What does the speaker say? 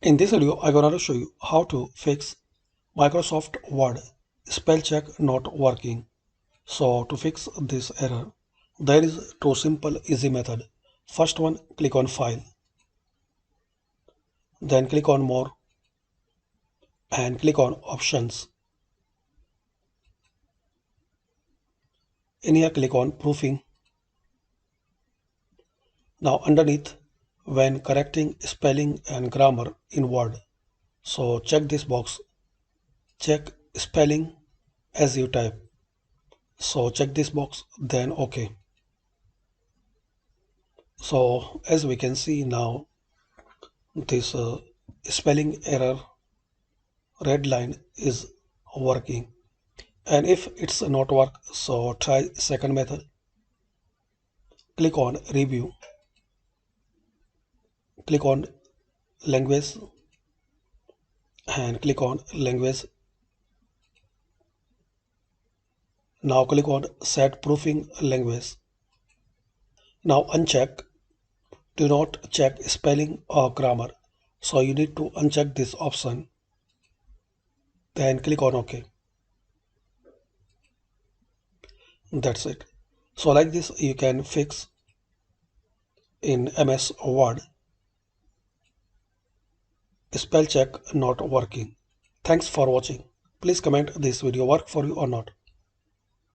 In this video, I'm gonna show you how to fix Microsoft Word spell check not working. So to fix this error, there is two simple easy method. First one, click on File, then click on More and click on Options. In here, click on Proofing. Now underneath, when correcting spelling and grammar in Word, so check this box, check spelling as you type. So check this box, then OK. So as we can see now, this spelling error red line is working. And if it's not work, so try second method. Click on Review, click on Language and click on Language. Now click on Set Proofing Language. Now uncheck Do not check spelling or grammar. So you need to uncheck this option. Then click on OK. That's it. So like this you can fix in MS Word spell check not working. Thanks for watching. Please comment this video work for you or not.